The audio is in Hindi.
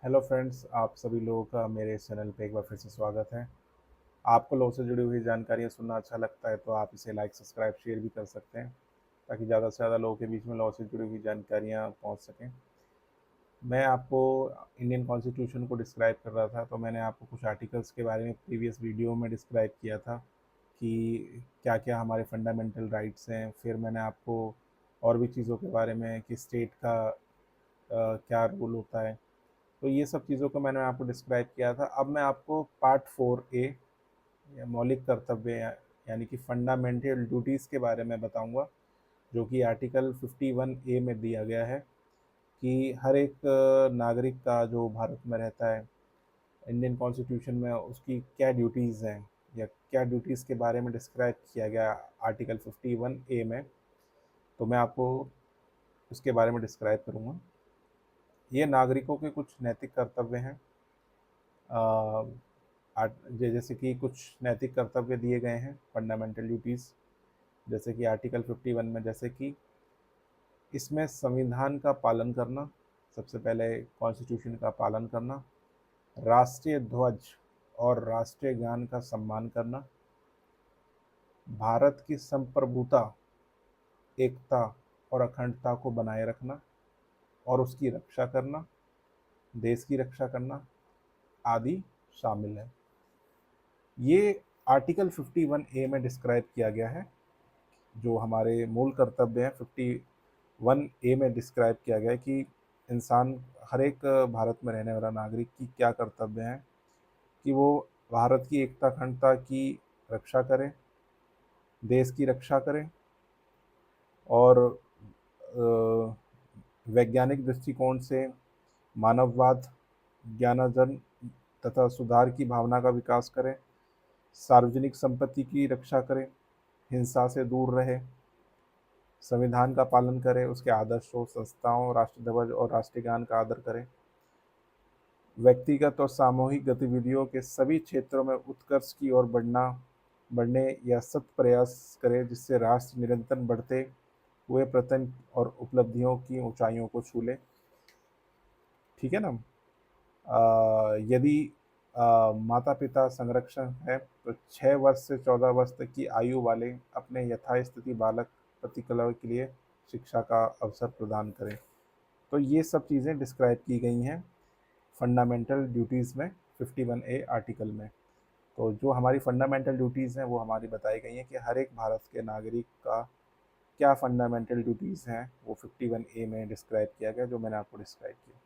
हेलो फ्रेंड्स, आप सभी लोगों का मेरे इस चैनल पे एक बार फिर से स्वागत है। आपको लॉ से जुड़ी हुई जानकारियाँ सुनना अच्छा लगता है तो आप इसे लाइक, सब्सक्राइब, शेयर भी कर सकते हैं ताकि ज़्यादा से ज़्यादा लोगों के बीच में लॉ से जुड़ी हुई जानकारियाँ पहुंच सकें। मैं आपको इंडियन कॉन्स्टिट्यूशन को डिस्क्राइब कर रहा था, तो मैंने आपको कुछ आर्टिकल्स के बारे में प्रीवियस वीडियो में डिस्क्राइब किया था कि क्या क्या हमारे फंडामेंटल राइट्स हैं। फिर मैंने आपको और भी चीज़ों के बारे में कि स्टेट का क्या रोल होता है, तो ये सब चीज़ों को मैंने आपको डिस्क्राइब किया था। अब मैं आपको पार्ट 4A या मौलिक कर्तव्य यानी कि फंडामेंटल ड्यूटीज़ के बारे में बताऊंगा, जो कि आर्टिकल 51A में दिया गया है कि हर एक नागरिक का जो भारत में रहता है, इंडियन कॉन्स्टिट्यूशन में उसकी क्या ड्यूटीज़ हैं या क्या ड्यूटीज़ के बारे में डिस्क्राइब किया गया आर्टिकल 51A में। तो मैं आपको उसके बारे में डिस्क्राइब करूँगा। ये नागरिकों के कुछ नैतिक कर्तव्य हैं। जैसे कि कुछ नैतिक कर्तव्य दिए गए हैं, फंडामेंटल ड्यूटीज़, जैसे कि आर्टिकल 51 में, जैसे कि इसमें संविधान का पालन करना, सबसे पहले कॉन्स्टिट्यूशन का पालन करना, राष्ट्रीय ध्वज और राष्ट्रीय गान का सम्मान करना, भारत की संप्रभुता, एकता और अखंडता को बनाए रखना और उसकी रक्षा करना, देश की रक्षा करना आदि शामिल है। ये आर्टिकल 51A में डिस्क्राइब किया गया है। जो हमारे मूल कर्तव्य हैं, 51A में डिस्क्राइब किया गया है कि इंसान, हर एक भारत में रहने वाला नागरिक की क्या कर्तव्य हैं कि वो भारत की एकता अखंडता की रक्षा करें, देश की रक्षा करें और वैज्ञानिक दृष्टिकोण से मानववाद, ज्ञानार्जन तथा सुधार की भावना का विकास करें, सार्वजनिक संपत्ति की रक्षा करें, हिंसा से दूर रहे, संविधान का पालन करें, उसके आदर्शों, संस्थाओं, राष्ट्र ध्वज और राष्ट्रीय गान का आदर करें, व्यक्तिगत और सामूहिक गतिविधियों के सभी क्षेत्रों में उत्कर्ष की ओर बढ़ने या सत प्रयास करें जिससे राष्ट्र निरंतर बढ़ते हुए प्रयत्न और उपलब्धियों की ऊंचाइयों को छू ले। ठीक है ना। यदि माता पिता संरक्षण है तो 6 वर्ष से 14 वर्ष तक की आयु वाले अपने यथास्थिति बालक प्रतिकूल के लिए शिक्षा का अवसर प्रदान करें। तो ये सब चीज़ें डिस्क्राइब की गई हैं फंडामेंटल ड्यूटीज़ में, 51A आर्टिकल में। तो जो हमारी फंडामेंटल ड्यूटीज़ हैं वो हमारी बताई गई हैं कि हर एक भारत के नागरिक का क्या फंडामेंटल ड्यूटीज़ हैं, वो 51A में डिस्क्राइब किया गया, जो मैंने आपको डिस्क्राइब किया।